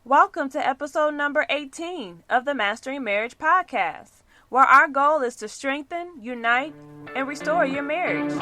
Welcome to episode number 18 of the Mastering Marriage podcast, where our goal is to strengthen, unite, and restore your marriage.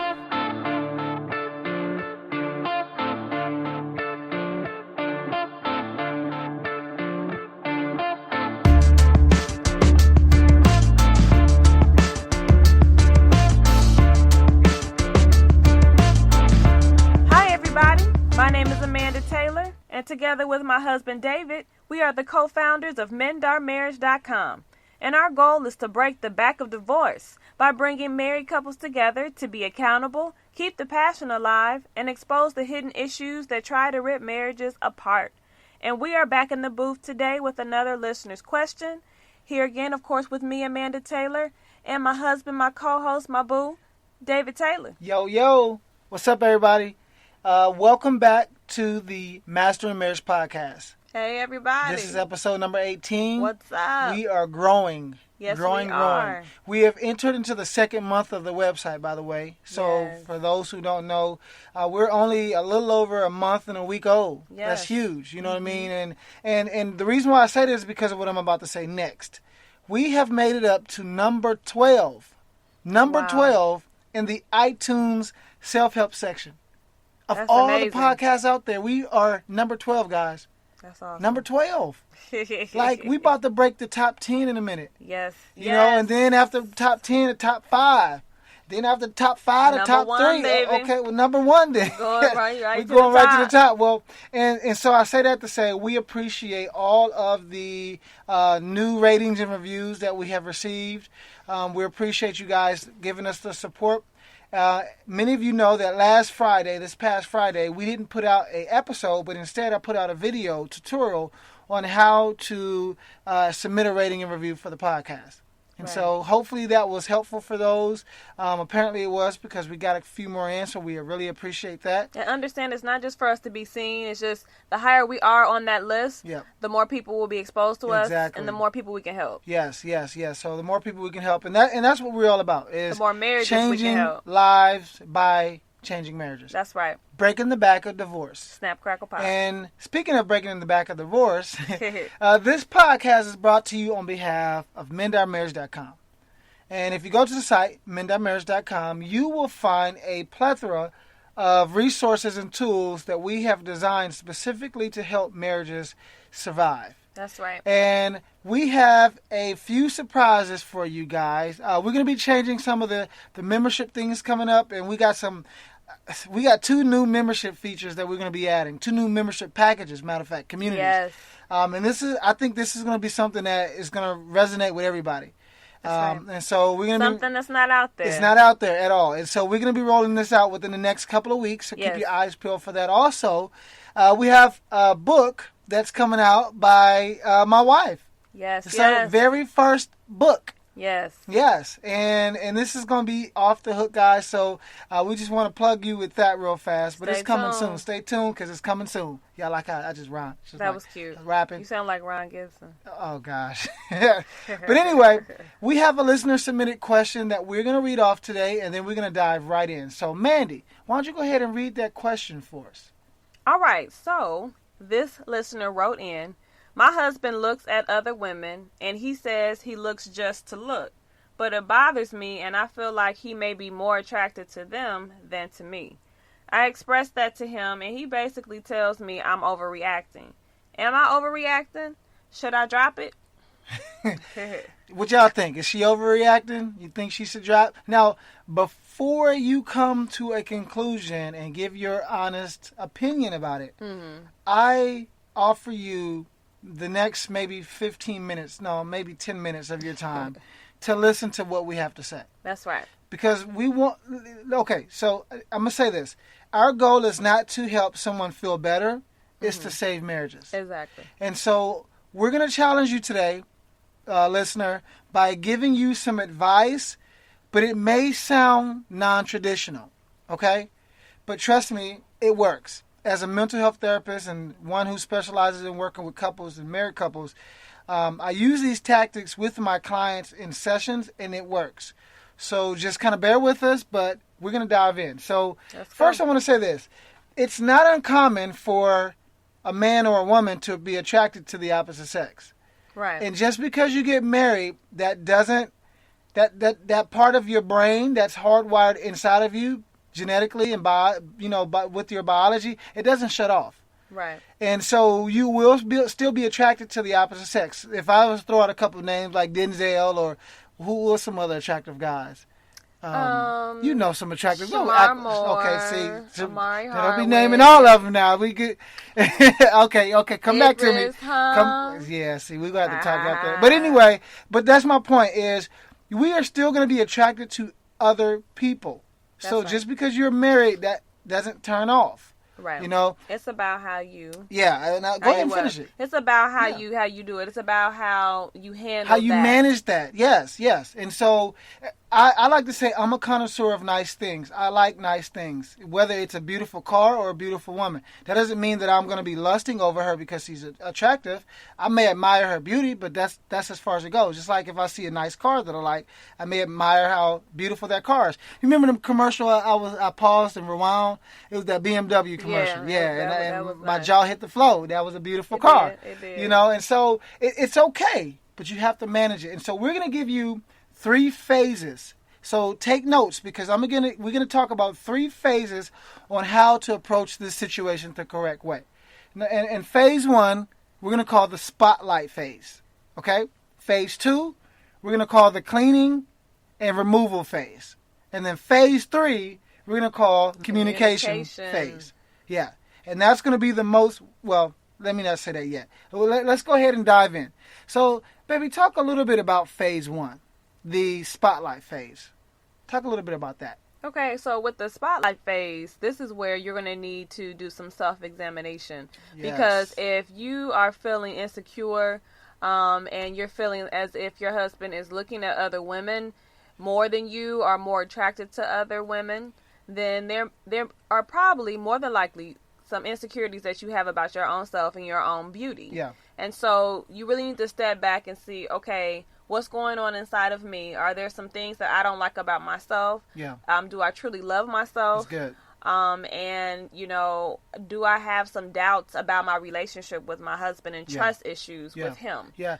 Hi everybody, my name is Amanda Taylor, and together with my husband David, we are the co-founders of MendOurMarriage.com. And our goal is to break the back of divorce by bringing married couples together to be accountable, keep the passion alive, and expose the hidden issues that try to rip marriages apart. And we are back in the booth today with another listener's question. Here again, of course, with me, Amanda Taylor, and my husband, my co-host, my boo, David Taylor. Yo. What's up, everybody? Welcome back to the Mastering Marriage podcast. Hey, everybody. This is episode number 18. What's up? We are growing. Yes, growing. we are. We have entered into the second month of the website, by the way. So Yes. For those who don't know, we're only a little over a month and a week old. Yes. That's huge. You know what I mean? And the reason why I say this is because of what I'm about to say next. We have made it up to number 12. Number Wow. 12 in the iTunes self-help section. Of That's all amazing. the podcasts out there, we are number 12, guys. That's awesome. Number 12. Like, we about to break the top 10 in a minute. Yes. You know, and then after top 10, the top 5. Then after the top 5, the Number top 1, 3. baby. Okay, well, number 1 then. Going right We're to going the right top. to the top. Well, and so I say that to say we appreciate all of the new ratings and reviews that we have received. We appreciate you guys giving us the support. Many of you know that this past Friday, we didn't put out an episode, but instead I put out a video tutorial on how to submit a rating and review for the podcast. And so hopefully that was helpful for those. Apparently it was, because we got a few more in, so we really appreciate that. And understand, it's not just for us to be seen. It's just the higher we are on that list, the more people will be exposed to us, and the more people we can help. Yes. So the more people we can help, and that's what we're all about, is The more marriages we changing can help. lives by changing marriages. That's right. Breaking the back of divorce. Snap, crackle, pop. And speaking of breaking in the back of divorce, this podcast is brought to you on behalf of MendOurMarriage.com. And if you go to the site, MendOurMarriage.com, you will find a plethora of resources and tools that we have designed specifically to help marriages survive. That's right. And we have a few surprises for you guys. We're going to be changing some of the membership things coming up, and we got 2 new membership features that we're going to be adding. 2 new membership packages, matter of fact, communities. Yes. And I think this is going to be something that is going to resonate with everybody. That's right. And so we're going to Something that's not out there. It's not out there at all. And so we're going to be rolling this out within the next couple of weeks. So Yes. keep your eyes peeled for that. Also, we have a book that's coming out by my wife. Yes. It's our very first book. Yes. Yes, and this is going to be off the hook, guys, so we just want to plug you with that real fast, but Stay it's coming tuned. soon. Stay tuned, because it's coming soon. Yeah, like I just rhymed. That was cute. Rapping. You sound like Ron Gibson. Oh, gosh. But anyway, we have a listener-submitted question that we're going to read off today, and then we're going to dive right in. So, Mandy, why don't you go ahead and read that question for us? All right, so this listener wrote in, my husband looks at other women, and he says he looks just to look. But it bothers me, and I feel like he may be more attracted to them than to me. I expressed that to him, and he basically tells me I'm overreacting. Am I overreacting? Should I drop it? What y'all think? Is she overreacting? You think she should drop? Now, before you come to a conclusion and give your honest opinion about it, I offer you the next maybe 15 minutes, no, maybe 10 minutes of your time to listen to what we have to say. That's right. Because we want, okay, so I'm going to say this. Our goal is not to help someone feel better. It's to save marriages. Exactly. And so we're going to challenge you today, listener, by giving you some advice, but it may sound non-traditional, okay? But trust me, it works. As a mental health therapist and one who specializes in working with couples and married couples, I use these tactics with my clients in sessions, and it works. So just kind of bear with us, but we're going to dive in. So first I want to say this. It's not uncommon for a man or a woman to be attracted to the opposite sex. Right. And just because you get married, that doesn't that part of your brain that's hardwired inside of you genetically and with your biology, it doesn't shut off. Right. And so you will still be attracted to the opposite sex. If I was to throw out a couple of names like Denzel or who was some other attractive guys. You know some attractive. Shamar Moore, okay, see, Amari don't be Harwood. naming all of them now. We could. okay, come back to me. Idris, huh? Yeah, see, we got to talk about that. But anyway, that's my point is we are still going to be attracted to other people. So right. just because you're married, that doesn't turn off. Right. You know. It's about how you. Yeah. Now go ahead and finish it. It's about how you do it. It's about how you handle. How you manage that. Yes. And so I like to say I'm a connoisseur of nice things. I like nice things, whether it's a beautiful car or a beautiful woman. That doesn't mean that I'm going to be lusting over her because she's attractive. I may admire her beauty, but that's as far as it goes. Just like if I see a nice car that I like, I may admire how beautiful that car is. You remember the commercial I paused and rewound? It was that BMW commercial. That was my nice. jaw hit the floor. That was a beautiful car. It did. You know, and so it's okay, but you have to manage it. And so we're going to give you 3 phases. So take notes because we're gonna talk about 3 phases on how to approach this situation the correct way. And phase 1, we're gonna call the spotlight phase. Okay? Phase 2, we're gonna call the cleaning and removal phase. And then phase 3, we're gonna call communication phase. Yeah. And that's gonna be the most, well, let me not say that yet. Let's go ahead and dive in. So, baby, talk a little bit about phase 1. The spotlight phase. Talk a little bit about that. Okay, so with the spotlight phase, this is where you're going to need to do some self-examination. Yes. Because if you are feeling insecure and you're feeling as if your husband is looking at other women more than you are more attracted to other women, then there are probably more than likely some insecurities that you have about your own self and your own beauty. Yeah. And so you really need to step back and see, okay, what's going on inside of me? Are there some things that I don't like about myself? Yeah. Do I truly love myself? That's good. And, do I have some doubts about my relationship with my husband and trust issues with him? Yeah.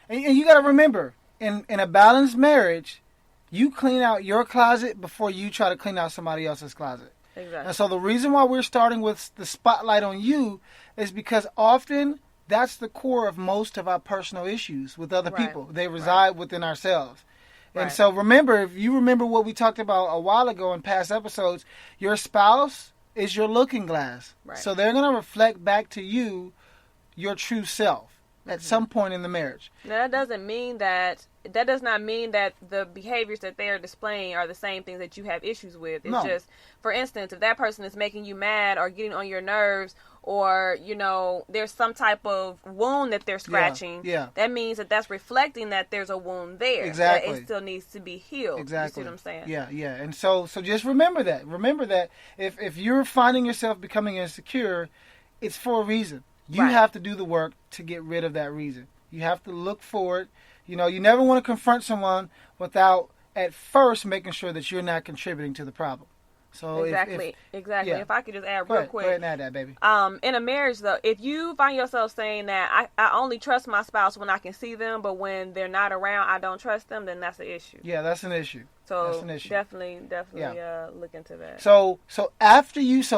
And you got to remember, in a balanced marriage, you clean out your closet before you try to clean out somebody else's closet. Exactly. And so the reason why we're starting with the spotlight on you is because often that's the core of most of our personal issues with other people. They reside within ourselves. And so remember, if you remember what we talked about a while ago in past episodes, your spouse is your looking glass. Right. So they're going to reflect back to you your true self at some point in the marriage. Now, that does not mean that the behaviors that they are displaying are the same things that you have issues with. It's just, for instance, if that person is making you mad or getting on your nerves or, there's some type of wound that they're scratching, that means that that's reflecting that there's a wound there. Exactly. That it still needs to be healed. Exactly. You see what I'm saying? Yeah. And so just remember that. Remember that if you're finding yourself becoming insecure, it's for a reason. You have to do the work to get rid of that reason. You have to look for it. You never want to confront someone without at first making sure that you're not contributing to the problem. So exactly. Yeah. If I could just add real quick. Go ahead and add that, baby. In a marriage, though, if you find yourself saying that I only trust my spouse when I can see them, but when they're not around, I don't trust them, then that's an issue. Yeah, that's an issue. So that's an issue. definitely look into that. So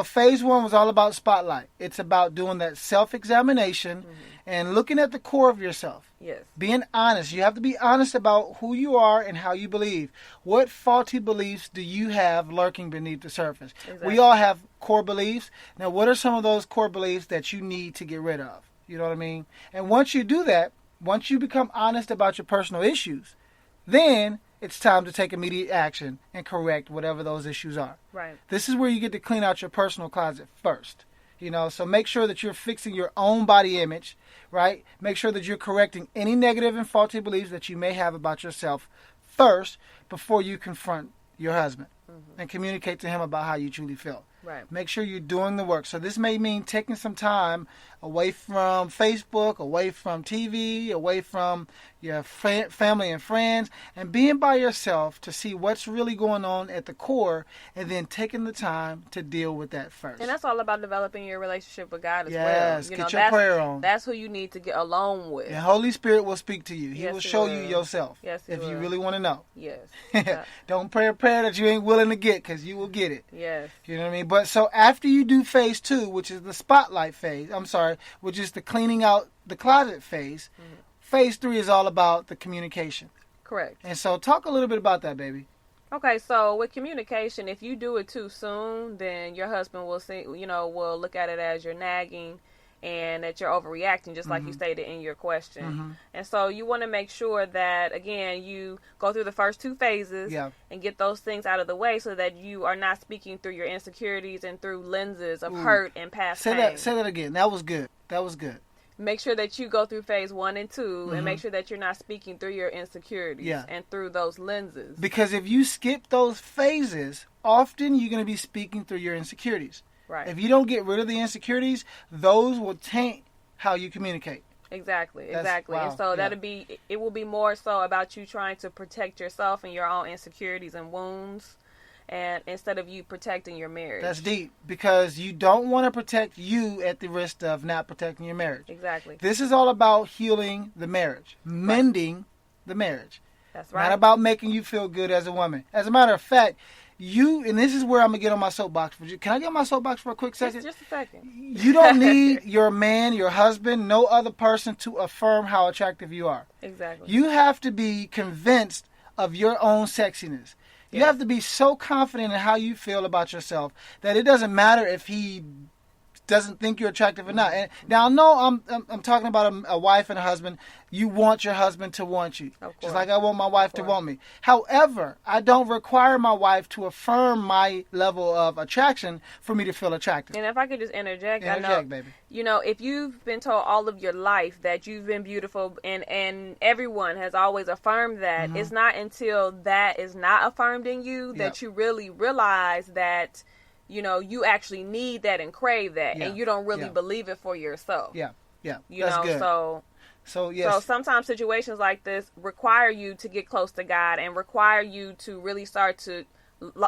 phase 1 was all about spotlight. It's about doing that self-examination and looking at the core of yourself. Yes. Being honest. You have to be honest about who you are and how you believe. What faulty beliefs do you have lurking beneath the surface? Exactly. We all have core beliefs. Now, what are some of those core beliefs that you need to get rid of? You know what I mean? And once you do that, once you become honest about your personal issues, then it's time to take immediate action and correct whatever those issues are. Right. This is where you get to clean out your personal closet first. So make sure that you're fixing your own body image, right? Make sure that you're correcting any negative and faulty beliefs that you may have about yourself first before you confront your husband and communicate to him about how you truly feel. Right. Make sure you're doing the work. So this may mean taking some time away from Facebook, away from TV, away from your family and friends, and being by yourself to see what's really going on at the core, and then taking the time to deal with that first. And that's all about developing your relationship with God as well. Yes, get your prayer on. That's who you need to get alone with. And Holy Spirit will speak to you. He will show you yourself. Yes, if you really want to know. Yes. Don't pray a prayer that you ain't willing to get, because you will get it. Yes. You know what I mean? But so after you do phase 2, which is the spotlight phase, which is the cleaning out the closet phase, phase 3 is all about the communication. Correct. And so talk a little bit about that, baby. Okay, so with communication, if you do it too soon, then your husband will will look at it as you're nagging and that you're overreacting, just like you stated in your question. And so you want to make sure that, again, you go through the first 2 phases and get those things out of the way so that you are not speaking through your insecurities and through lenses of hurt and past pain. Say that again. That was good. Make sure that you go through phase 1 and 2 and make sure that you're not speaking through your insecurities and through those lenses. Because if you skip those phases, often you're going to be speaking through your insecurities. Right. If you don't get rid of the insecurities, those will taint how you communicate. Exactly. Wow. And so it will be more so about you trying to protect yourself and your own insecurities and wounds, and instead of you protecting your marriage. That's deep, because you don't want to protect you at the risk of not protecting your marriage. Exactly. This is all about healing the marriage, mending the marriage. That's right. Not about making you feel good as a woman. As a matter of fact, and this is where I'm going to get on my soapbox. Can I get on my soapbox for a quick second? Just a second. You don't need your man, your husband, no other person to affirm how attractive you are. Exactly. You have to be convinced of your own sexiness. You have to be so confident in how you feel about yourself that it doesn't matter if he doesn't think you're attractive or not. And now, no, I'm talking about a wife and a husband. You want your husband to want you, just like I want my wife to want me. However, I don't require my wife to affirm my level of attraction for me to feel attractive. And if I could just interject, baby. If you've been told all of your life that you've been beautiful, and everyone has always affirmed that, it's not until that is not affirmed in you that you really realize that you actually need that and crave that, and you don't really believe it for yourself. That's good. So sometimes situations like this require you to get close to God and require you to really start to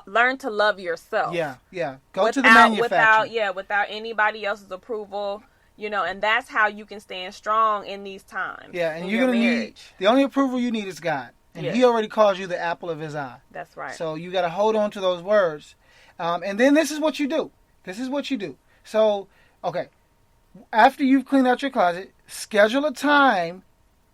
learn to love yourself. Go to the manufacturer. Without anybody else's approval. And that's how you can stand strong in these times. And you're going to need, the only approval you need is God. And He already calls you the apple of His eye. That's right. So you got to hold on to those words. And then this is what you do. So, okay, after you've cleaned out your closet, schedule a time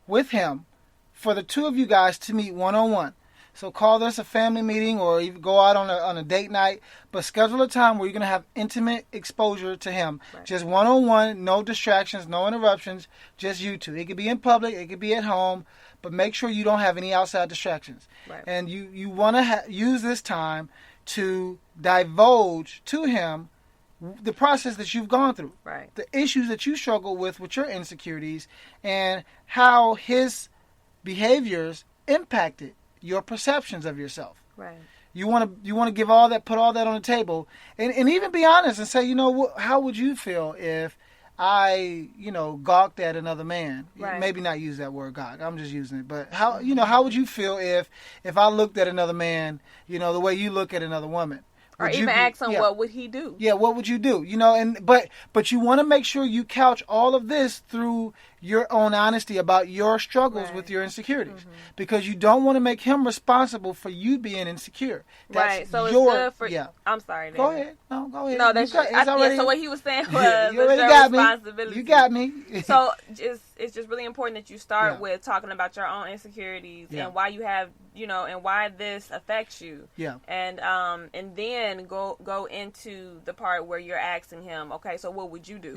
with him for the 2 of you guys to meet one-on-one. So call this a family meeting, or even go out on a date night, but schedule a time where you're going to have intimate exposure to him. Right. Just one-on-one, no distractions, no interruptions, just you 2. It could be in public, it could be at home, but make sure you don't have any outside distractions. Right. And you want to use this time to divulge to him the process that you've gone through, right? The issues that you struggle with your insecurities, and how his behaviors impacted your perceptions of yourself. Right. You want to give all that, put all that on the table, and even be honest and say, how would you feel if I, gawked at another man? Right. Maybe not use that word gawk. I'm just using it. But how would you feel if I looked at another man, the way you look at another woman? Or even ask him, what would he do? Yeah, what would you do? But you want to make sure you couch all of this through your own honesty about your struggles with your insecurities, because you don't want to make him responsible for you being insecure. That's so it's good for. I'm sorry. Go ahead. No, go ahead. No, that's so what he was saying was you already got responsibility. Me. You got me. So it's just really important that you start with talking about your own insecurities and why you have and why this affects you. And then go into the part where you're asking him, okay, so what would you do?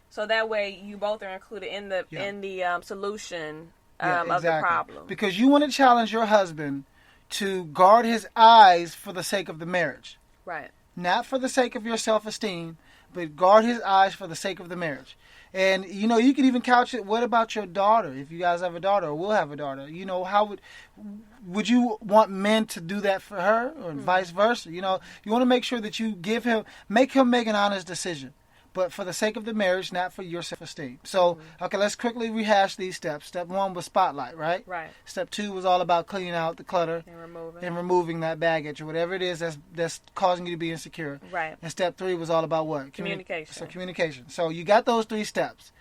So that way you both are included in the solution of the problem. Because you want to challenge your husband to guard his eyes for the sake of the marriage. Right. Not for the sake of your self-esteem, but guard his eyes for the sake of the marriage. And, you can even couch it, what about your daughter? If you guys have a daughter or will have a daughter, how would you want men to do that for her or vice versa? You want to make sure that you make him make an honest decision. But for the sake of the marriage, not for your self-esteem. So, okay, let's quickly rehash these steps. Step 1 was spotlight, right? Right. Step 2 was all about cleaning out the clutter and removing that baggage or whatever it is that's causing you to be insecure. Right. And step 3 was all about what? Communication. So communication. So you got those 3 steps.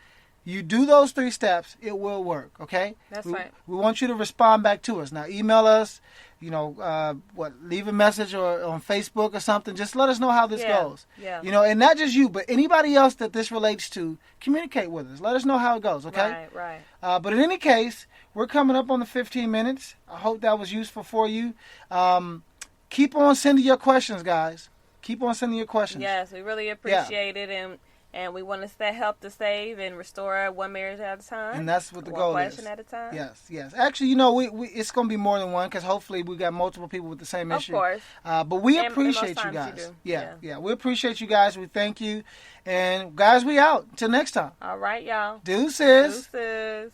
You do those 3 steps, it will work, okay? That's right. We want you to respond back to us. Now, email us, leave a message or on Facebook or something. Just let us know how this goes. Yeah. And not just you, but anybody else that this relates to, communicate with us. Let us know how it goes, okay? Right. But in any case, we're coming up on the 15 minutes. I hope that was useful for you. Keep on sending your questions, guys. Keep on sending your questions. Yes, we really appreciate it, and we want to help to save and restore one marriage at a time. And that's what the goal is. One question at a time. Yes. Actually, we it's going to be more than one because hopefully we got multiple people with the same issue. Of course. But we appreciate you guys. Yeah. We appreciate you guys. We thank you. And guys, we out. Till next time. All right, y'all. Deuces. Deuces.